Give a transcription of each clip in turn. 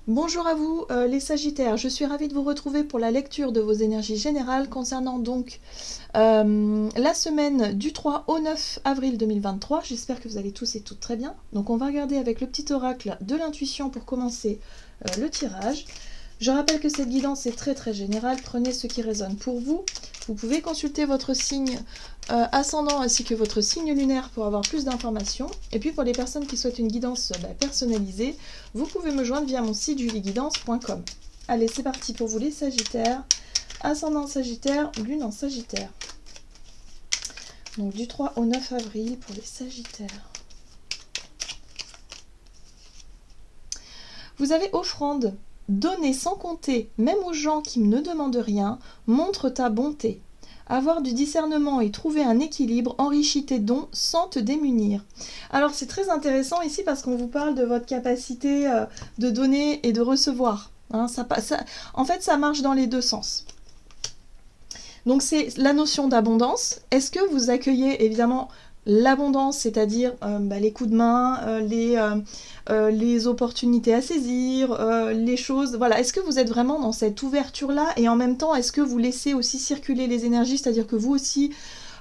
Bonjour à vous les Sagittaires, je suis ravie de vous retrouver pour la lecture de vos énergies générales concernant donc la semaine du 3 au 9 avril 2023. J'espère que vous allez tous et toutes très bien. Donc on va regarder avec le petit oracle de l'intuition pour commencer le tirage. Je rappelle que cette guidance est très générale, prenez ce qui résonne pour vous. Vous pouvez consulter votre signe ascendant ainsi que votre signe lunaire pour avoir plus d'informations. Et puis pour les personnes qui souhaitent une guidance personnalisée, vous pouvez me joindre via mon site julieguidance.com. Allez, c'est parti pour vous les Sagittaires. Ascendant Sagittaire, Lune en Sagittaire. Donc du 3 au 9 avril pour les Sagittaires. Vous avez offrande. Donner sans compter, même aux gens qui ne demandent rien, montre ta bonté. Avoir du discernement et trouver un équilibre enrichit tes dons sans te démunir. Alors c'est très intéressant ici parce qu'on vous parle de votre capacité de donner et de recevoir. Hein, en fait, ça marche dans les deux sens. Donc c'est la notion d'abondance. Est-ce que vous accueillez évidemment l'abondance, c'est-à-dire les coups de main, les opportunités à saisir, les choses, voilà. Est-ce que vous êtes vraiment dans cette ouverture-là et en même temps, est-ce que vous laissez aussi circuler les énergies, c'est-à-dire que vous aussi,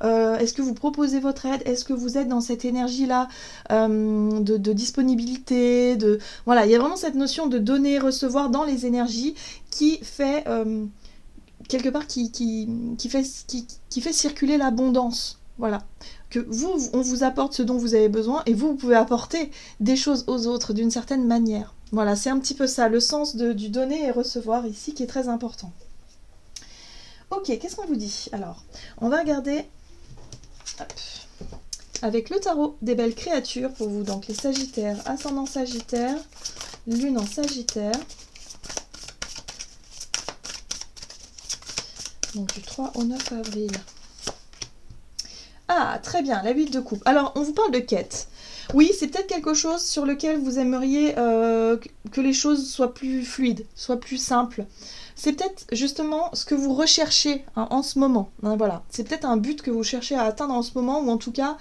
est-ce que vous proposez votre aide, est-ce que vous êtes dans cette énergie-là de disponibilité, voilà, il y a vraiment cette notion de donner, recevoir dans les énergies qui fait, quelque part, qui fait circuler l'abondance, voilà. Que vous, on vous apporte ce dont vous avez besoin et vous pouvez apporter des choses aux autres d'une certaine manière. Voilà, c'est un petit peu ça, le sens du donner et recevoir ici qui est très important. Ok, qu'est-ce qu'on vous dit? Alors, on va regarder avec le tarot des belles créatures pour vous, donc les Sagittaires, ascendant Sagittaire, Lune en Sagittaire. Donc du 3 au 9 avril. Ah, très bien, la 8 de coupe. Alors, on vous parle de quête. Oui, c'est peut-être quelque chose sur lequel vous aimeriez que les choses soient plus fluides, soient plus simples. C'est peut-être justement ce que vous recherchez en ce moment. Hein, voilà. C'est peut-être un but que vous cherchez à atteindre en ce moment, ou en tout cas,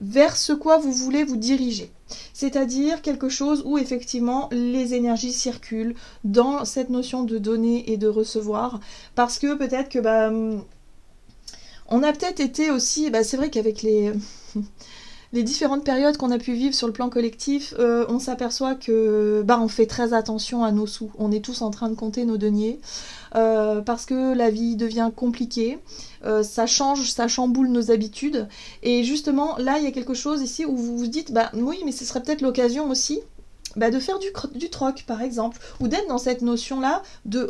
vers ce quoi vous voulez vous diriger. C'est-à-dire quelque chose où effectivement les énergies circulent dans cette notion de donner et de recevoir. Parce que peut-être que... on a peut-être été aussi, c'est vrai qu'avec les différentes périodes qu'on a pu vivre sur le plan collectif, on s'aperçoit que on fait très attention à nos sous. On est tous en train de compter nos deniers parce que la vie devient compliquée, ça change, ça chamboule nos habitudes. Et justement, là, il y a quelque chose ici où vous vous dites, oui, mais ce serait peut-être l'occasion aussi de faire du troc, par exemple, ou d'être dans cette notion-là de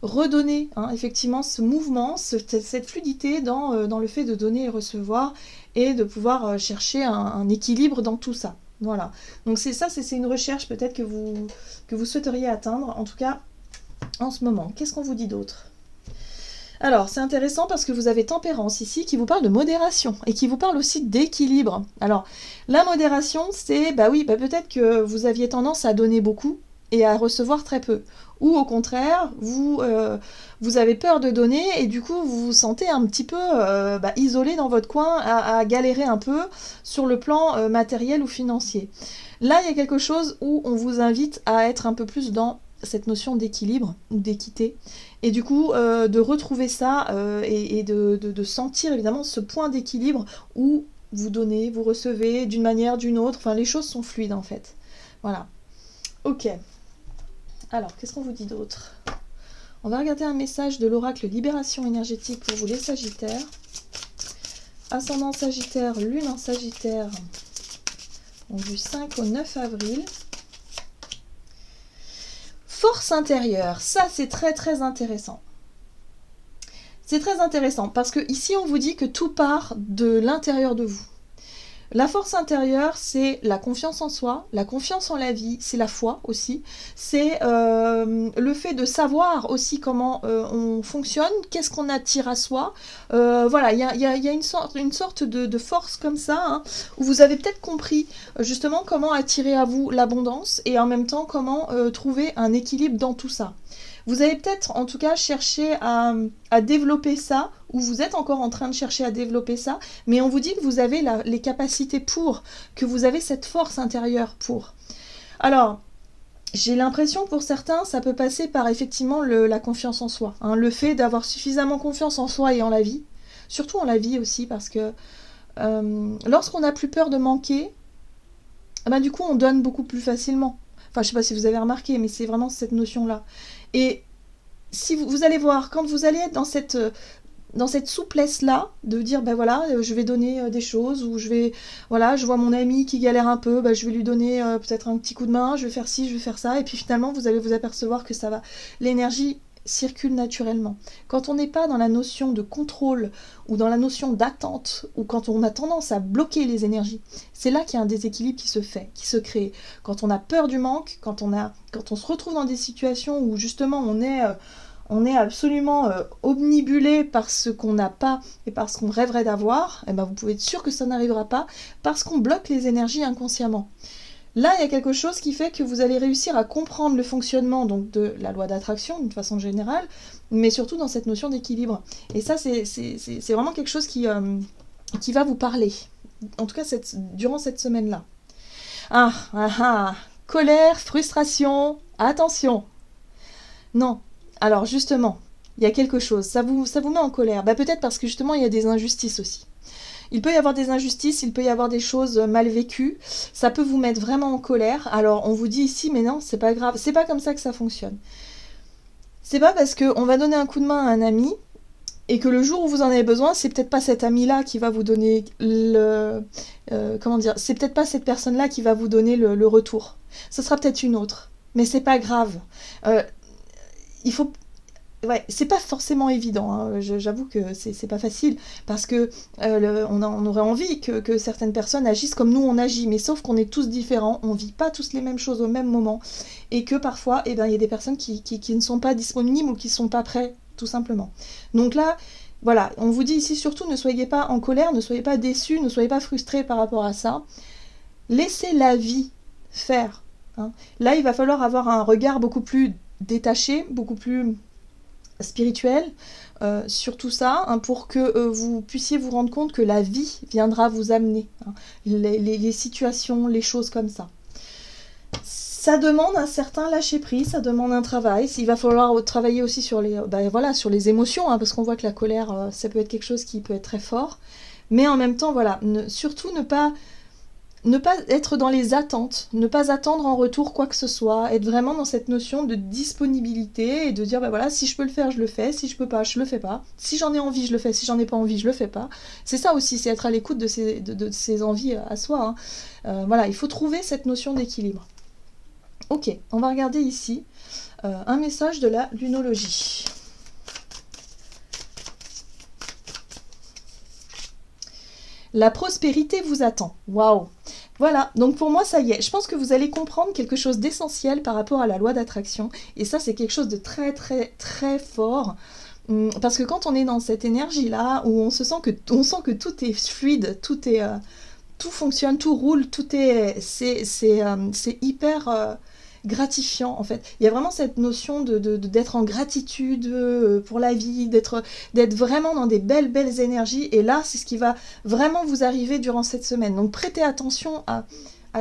redonner, hein, effectivement, ce mouvement, cette fluidité dans le fait de donner et recevoir, et de pouvoir chercher un équilibre dans tout ça. Voilà. Donc c'est une recherche peut-être que vous souhaiteriez atteindre, en tout cas, en ce moment. Qu'est-ce qu'on vous dit d'autre ? Alors, c'est intéressant parce que vous avez Tempérance ici qui vous parle de modération et qui vous parle aussi d'équilibre. Alors, la modération, c'est, peut-être que vous aviez tendance à donner beaucoup et à recevoir très peu. Ou au contraire, vous avez peur de donner et du coup, vous vous sentez un petit peu isolé dans votre coin, à galérer un peu sur le plan matériel ou financier. Là, il y a quelque chose où on vous invite à être un peu plus dans cette notion d'équilibre ou d'équité, et du coup de retrouver ça et de sentir évidemment ce point d'équilibre où vous donnez, vous recevez d'une manière, d'une autre, enfin les choses sont fluides en fait. Voilà. Ok. Alors, qu'est-ce qu'on vous dit d'autre ? On va regarder un message de l'oracle Libération énergétique pour vous les Sagittaires. Ascendant Sagittaire, Lune en Sagittaire, donc du 5 au 9 avril. Force intérieure, ça c'est très intéressant. C'est très intéressant parce que ici on vous dit que tout part de l'intérieur de vous. La force intérieure, c'est la confiance en soi, la confiance en la vie, c'est la foi aussi, c'est le fait de savoir aussi comment on fonctionne, qu'est-ce qu'on attire à soi. Voilà, il y a une sorte de force comme ça, hein, où vous avez peut-être compris justement comment attirer à vous l'abondance et en même temps comment trouver un équilibre dans tout ça. Vous avez peut-être en tout cas cherché à développer ça, ou vous êtes encore en train de chercher à développer ça, mais on vous dit que vous avez les capacités pour, que vous avez cette force intérieure pour. Alors, J'ai l'impression pour certains, ça peut passer par effectivement la confiance en soi. Hein, le fait d'avoir suffisamment confiance en soi et en la vie. Surtout en la vie aussi, parce que lorsqu'on n'a plus peur de manquer, bah, du coup on donne beaucoup plus facilement. Enfin, je sais pas si vous avez remarqué, mais c'est vraiment cette notion-là. Et si vous allez voir, quand vous allez être dans cette souplesse-là, de dire, ben voilà, je vais donner des choses, ou voilà, je vois mon ami qui galère un peu, ben je vais lui donner peut-être un petit coup de main, je vais faire ci, je vais faire ça, et puis finalement, vous allez vous apercevoir que ça va. L'énergie circule naturellement. Quand on n'est pas dans la notion de contrôle, ou dans la notion d'attente, ou quand on a tendance à bloquer les énergies, c'est là qu'il y a un déséquilibre qui se fait, qui se crée. Quand on a peur du manque, quand on se retrouve dans des situations où justement on est absolument omnibulé par ce qu'on n'a pas et par ce qu'on rêverait d'avoir, et ben vous pouvez être sûr que ça n'arrivera pas parce qu'on bloque les énergies inconsciemment. Là, il y a quelque chose qui fait que vous allez réussir à comprendre le fonctionnement donc, de la loi d'attraction d'une façon générale, mais surtout dans cette notion d'équilibre. Et ça, c'est vraiment quelque chose qui va vous parler, en tout cas durant cette semaine-là. Colère, frustration, attention. Non. Alors justement, il y a quelque chose, ça vous met en colère. Bah, peut-être parce que justement il y a des injustices aussi. Il peut y avoir des injustices, il peut y avoir des choses mal vécues, ça peut vous mettre vraiment en colère. Alors on vous dit ici, mais non, c'est pas grave, c'est pas comme ça que ça fonctionne. C'est pas parce qu'on va donner un coup de main à un ami et que le jour où vous en avez besoin, c'est peut-être pas cet ami-là qui va vous donner c'est peut-être pas cette personne-là qui va vous donner le retour. Ce sera peut-être une autre, mais c'est pas grave. Il faut... Ouais, c'est pas forcément évident, hein. J'avoue que c'est pas facile, parce que on aurait envie que certaines personnes agissent comme nous on agit, mais sauf qu'on est tous différents, on vit pas tous les mêmes choses au même moment, et que parfois, il y a des personnes qui ne sont pas disponibles ou qui sont pas prêts, tout simplement. Donc là, voilà, on vous dit ici surtout, ne soyez pas en colère, ne soyez pas déçus, ne soyez pas frustrés par rapport à ça. Laissez la vie faire. Hein. Là, il va falloir avoir un regard beaucoup plus détaché, beaucoup plus spirituel sur tout ça, hein, pour que vous puissiez vous rendre compte que la vie viendra vous amener, hein, les situations, les choses comme ça. Ça demande un certain lâcher-prise, ça demande un travail. Il va falloir travailler aussi sur sur les émotions, hein, parce qu'on voit que la colère, ça peut être quelque chose qui peut être très fort. Mais en même temps, voilà, surtout ne pas être dans les attentes, ne pas attendre en retour quoi que ce soit, être vraiment dans cette notion de disponibilité et de dire, voilà, si je peux le faire, je le fais, si je peux pas, je le fais pas, si j'en ai envie, je le fais, si j'en ai pas envie, je le fais pas. C'est ça aussi, c'est être à l'écoute de ses envies à soi. Hein. Voilà, il faut trouver cette notion d'équilibre. Ok, on va regarder ici un message de la lunologie. La prospérité vous attend. Waouh! Voilà, donc pour moi, ça y est. Je pense que vous allez comprendre quelque chose d'essentiel par rapport à la loi d'attraction. Et ça, c'est quelque chose de très, très, très fort. Parce que quand on est dans cette énergie-là, où on sent que tout est fluide, tout fonctionne, tout roule, c'est hyper gratifiant en fait. Il y a vraiment cette notion d'être en gratitude pour la vie, d'être vraiment dans des belles énergies, et là c'est ce qui va vraiment vous arriver durant cette semaine. Donc prêtez attention à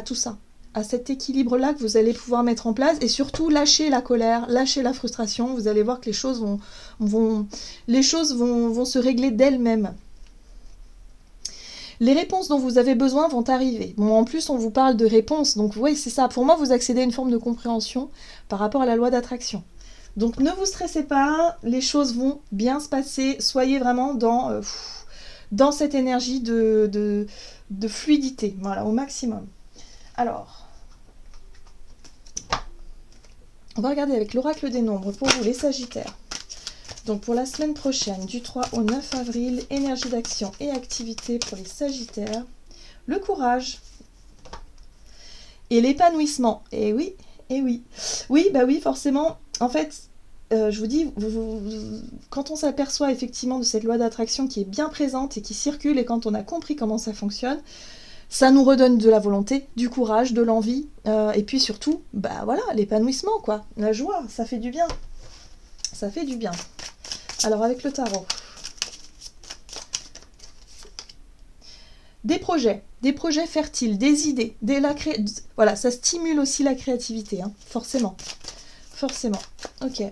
tout ça, à cet équilibre là que vous allez pouvoir mettre en place, et surtout lâchez la colère, lâchez la frustration. Vous allez voir que les choses vont se régler d'elles-mêmes. Les réponses dont vous avez besoin vont arriver. Bon, en plus, on vous parle de réponses, donc oui, c'est ça. Pour moi, vous accédez à une forme de compréhension par rapport à la loi d'attraction. Donc ne vous stressez pas, les choses vont bien se passer. Soyez vraiment dans cette énergie de fluidité, voilà, au maximum. Alors, on va regarder avec l'oracle des nombres pour vous, les Sagittaires. Donc pour la semaine prochaine, du 3 au 9 avril, énergie d'action et activité pour les Sagittaires, le courage et l'épanouissement. Et oui, et oui. Oui, bah oui, forcément. En fait, je vous dis, quand on s'aperçoit effectivement de cette loi d'attraction qui est bien présente et qui circule, et quand on a compris comment ça fonctionne, ça nous redonne de la volonté, du courage, de l'envie, et puis surtout, bah voilà, l'épanouissement, quoi. La joie, ça fait du bien. Ça fait du bien. Alors avec le tarot. des projets fertiles, des idées, voilà, ça stimule aussi la créativité, hein, forcément. Forcément. Ok.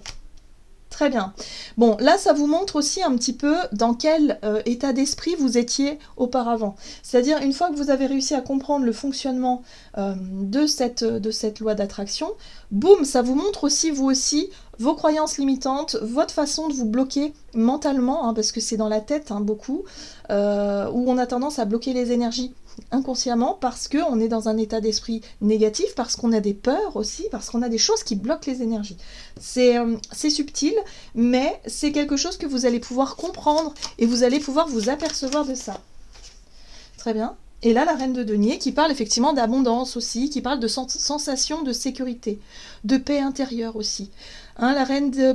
Très bien. Bon, là, ça vous montre aussi un petit peu dans quel état d'esprit vous étiez auparavant. C'est-à-dire, une fois que vous avez réussi à comprendre le fonctionnement de cette loi d'attraction, boum, ça vous montre aussi, vous aussi, vos croyances limitantes, votre façon de vous bloquer mentalement, hein, parce que c'est dans la tête, hein, beaucoup, où on a tendance à bloquer les énergies inconsciemment parce qu'on est dans un état d'esprit négatif, parce qu'on a des peurs aussi, parce qu'on a des choses qui bloquent les énergies. C'est subtil, mais c'est quelque chose que vous allez pouvoir comprendre et vous allez pouvoir vous apercevoir de ça. Très bien. Et là, la reine de denier qui parle effectivement d'abondance aussi, qui parle de sensation de sécurité, de paix intérieure aussi. Hein,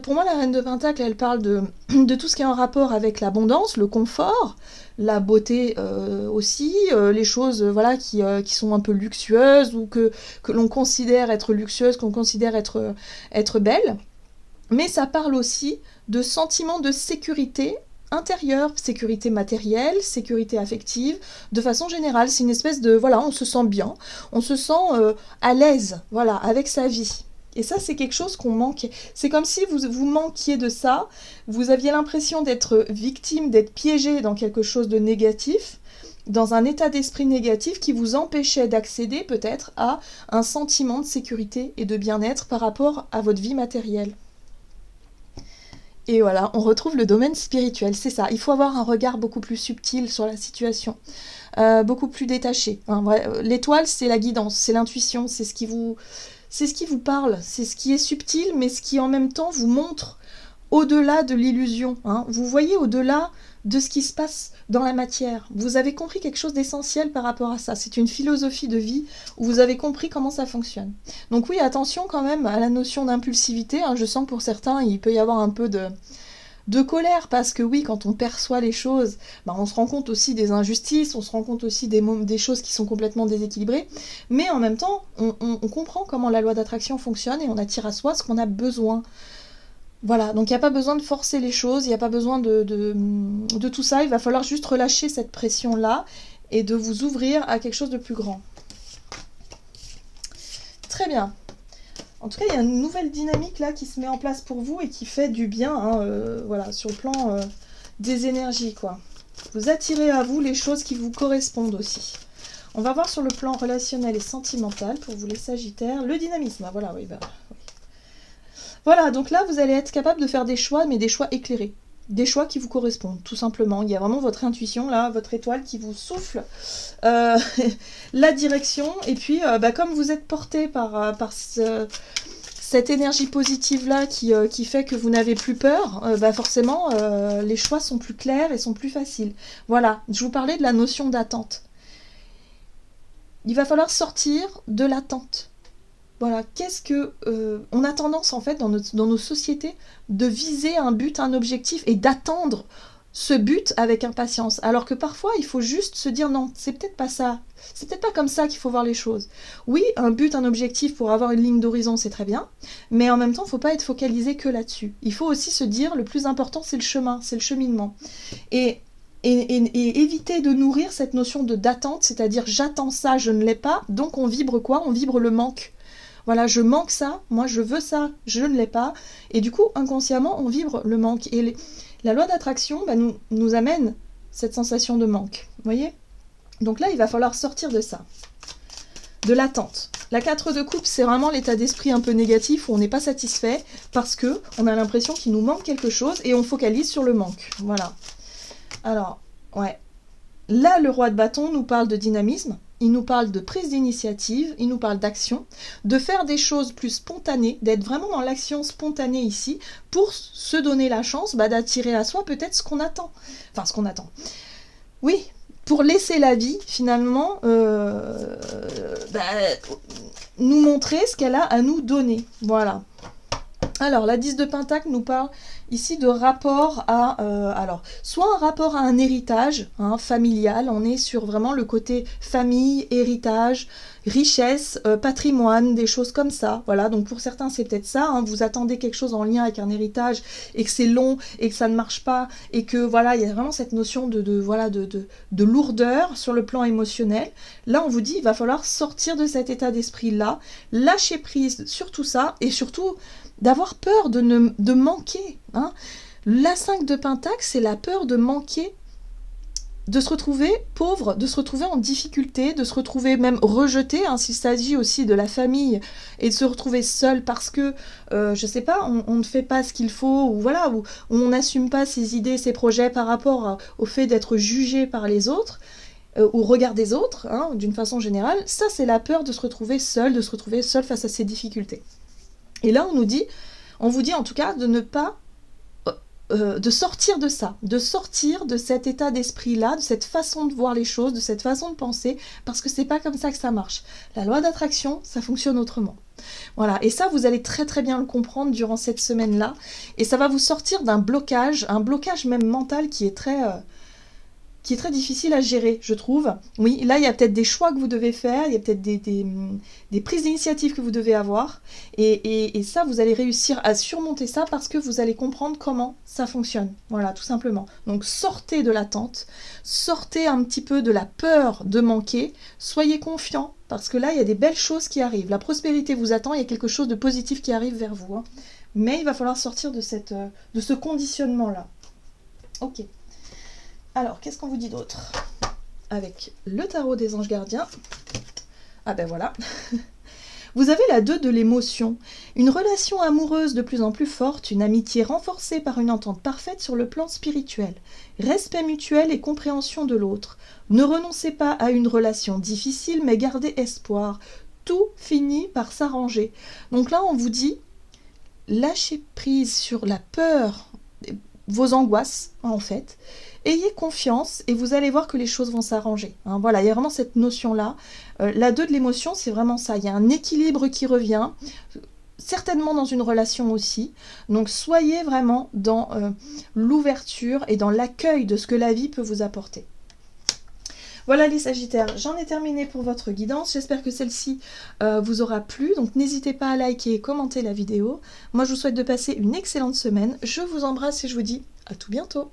pour moi, la reine de pentacle, elle parle de tout ce qui est en rapport avec l'abondance, le confort, la beauté aussi, les choses voilà, qui sont un peu luxueuses ou que l'on considère être luxueuses, qu'on considère être belles. Mais ça parle aussi de sentiments de sécurité intérieure, sécurité matérielle, sécurité affective, de façon générale. C'est une espèce de, voilà, on se sent bien, on se sent à l'aise, voilà, avec sa vie. Et ça, c'est quelque chose qu'on manquait. C'est comme si vous manquiez de ça, vous aviez l'impression d'être victime, d'être piégé dans quelque chose de négatif, dans un état d'esprit négatif qui vous empêchait d'accéder peut-être à un sentiment de sécurité et de bien-être par rapport à votre vie matérielle. Et voilà, on retrouve le domaine spirituel, c'est ça. Il faut avoir un regard beaucoup plus subtil sur la situation, beaucoup plus détaché. Hein. L'étoile, c'est la guidance, c'est l'intuition, c'est ce qui vous parle, c'est ce qui est subtil, mais ce qui en même temps vous montre au-delà de l'illusion. Hein. Vous voyez au-delà de ce qui se passe dans la matière. Vous avez compris quelque chose d'essentiel par rapport à ça. C'est une philosophie de vie où vous avez compris comment ça fonctionne. Donc oui, attention quand même à la notion d'impulsivité. Hein. Je sens que pour certains, il peut y avoir un peu de colère, parce que oui, quand on perçoit les choses, on se rend compte aussi des injustices, on se rend compte aussi des choses qui sont complètement déséquilibrées, mais en même temps, on comprend comment la loi d'attraction fonctionne et on attire à soi ce qu'on a besoin. Voilà, donc il n'y a pas besoin de forcer les choses, il n'y a pas besoin de tout ça, il va falloir juste relâcher cette pression-là et de vous ouvrir à quelque chose de plus grand. Très bien. En tout cas, il y a une nouvelle dynamique là qui se met en place pour vous et qui fait du bien, hein, voilà, sur le plan des énergies, quoi. Vous attirez à vous les choses qui vous correspondent aussi. On va voir sur le plan relationnel et sentimental pour vous les Sagittaires, le dynamisme. Ah, voilà, oui, oui. Voilà, donc là, vous allez être capable de faire des choix, mais des choix éclairés. Des choix qui vous correspondent, tout simplement. Il y a vraiment votre intuition, là, votre étoile qui vous souffle la direction. Et puis, comme vous êtes porté par cette énergie positive-là qui fait que vous n'avez plus peur, forcément, les choix sont plus clairs et sont plus faciles. Voilà, je vous parlais de la notion d'attente. Il va falloir sortir de l'attente. Voilà, on a tendance en fait dans nos sociétés de viser un but, un objectif et d'attendre ce but avec impatience. Alors que parfois il faut juste se dire non, c'est peut-être pas ça, c'est peut-être pas comme ça qu'il faut voir les choses. Oui, un but, un objectif pour avoir une ligne d'horizon, c'est très bien, mais en même temps, il ne faut pas être focalisé que là-dessus. Il faut aussi se dire le plus important, c'est le chemin, c'est le cheminement. Et éviter de nourrir cette notion d'attente, c'est-à-dire j'attends ça, je ne l'ai pas, donc on vibre quoi ? On vibre le manque. Voilà, je manque ça, moi je veux ça, je ne l'ai pas. Et du coup, inconsciemment, on vibre le manque. Et la loi d'attraction nous amène cette sensation de manque. Vous voyez ? Donc là, il va falloir sortir de ça, de l'attente. La 4 de coupe, c'est vraiment l'état d'esprit un peu négatif où on n'est pas satisfait parce qu'on a l'impression qu'il nous manque quelque chose et on focalise sur le manque. Voilà. Alors, ouais. Là, le roi de bâton nous parle de dynamisme. Il nous parle de prise d'initiative, il nous parle d'action, de faire des choses plus spontanées, d'être vraiment dans l'action spontanée ici, pour se donner la chance d'attirer à soi peut-être ce qu'on attend. Enfin, ce qu'on attend. Oui, pour laisser la vie, finalement, nous montrer ce qu'elle a à nous donner. Voilà. Alors, la 10 de Pentacle nous parle ici de rapport à... soit un rapport à un héritage familial, on est sur vraiment le côté famille, héritage, richesse, patrimoine, des choses comme ça. Voilà, donc pour certains c'est peut-être ça, hein, vous attendez quelque chose en lien avec un héritage et que c'est long et que ça ne marche pas et que voilà, il y a vraiment cette notion de lourdeur sur le plan émotionnel. Là on vous dit il va falloir sortir de cet état d'esprit-là, lâcher prise sur tout ça et surtout d'avoir peur de manquer. Hein. La 5 de Pentacle, c'est la peur de manquer, de se retrouver pauvre, de se retrouver en difficulté, de se retrouver même rejeté, hein, s'il s'agit aussi de la famille, et de se retrouver seul parce que, je sais pas, on ne fait pas ce qu'il faut, ou voilà, ou on n'assume pas ses idées, ses projets par rapport au fait d'être jugé par les autres, au regard des autres, hein, d'une façon générale. Ça, c'est la peur de se retrouver seul face à ses difficultés. Et là, on vous dit en tout cas de ne pas de sortir de ça, de sortir de cet état d'esprit-là, de cette façon de voir les choses, de cette façon de penser, parce que c'est pas comme ça que ça marche. La loi d'attraction, ça fonctionne autrement. Voilà, et ça, vous allez très très bien le comprendre durant cette semaine-là, et ça va vous sortir d'un blocage, un blocage même mental qui est très difficile à gérer, je trouve. Oui, là, il y a peut-être des choix que vous devez faire, il y a peut-être des prises d'initiative que vous devez avoir, et ça, vous allez réussir à surmonter ça parce que vous allez comprendre comment ça fonctionne. Voilà, tout simplement. Donc, sortez de l'attente, sortez un petit peu de la peur de manquer, soyez confiants, parce que là, il y a des belles choses qui arrivent. La prospérité vous attend, il y a quelque chose de positif qui arrive vers vous. Hein. Mais il va falloir sortir de ce conditionnement-là. Ok. Alors, qu'est-ce qu'on vous dit d'autre? Avec le tarot des anges gardiens. Ah ben voilà. Vous avez la 2 de l'émotion. Une relation amoureuse de plus en plus forte, une amitié renforcée par une entente parfaite sur le plan spirituel. Respect mutuel et compréhension de l'autre. Ne renoncez pas à une relation difficile, mais gardez espoir. Tout finit par s'arranger. Donc là, on vous dit, lâchez prise sur la peur, vos angoisses, en fait. Ayez confiance et vous allez voir que les choses vont s'arranger. Hein, voilà, il y a vraiment cette notion-là. La 2 de l'émotion, c'est vraiment ça. Il y a un équilibre qui revient, certainement dans une relation aussi. Donc soyez vraiment dans l'ouverture et dans l'accueil de ce que la vie peut vous apporter. Voilà les Sagittaires, j'en ai terminé pour votre guidance. J'espère que celle-ci vous aura plu. Donc n'hésitez pas à liker et commenter la vidéo. Moi je vous souhaite de passer une excellente semaine. Je vous embrasse et je vous dis à tout bientôt.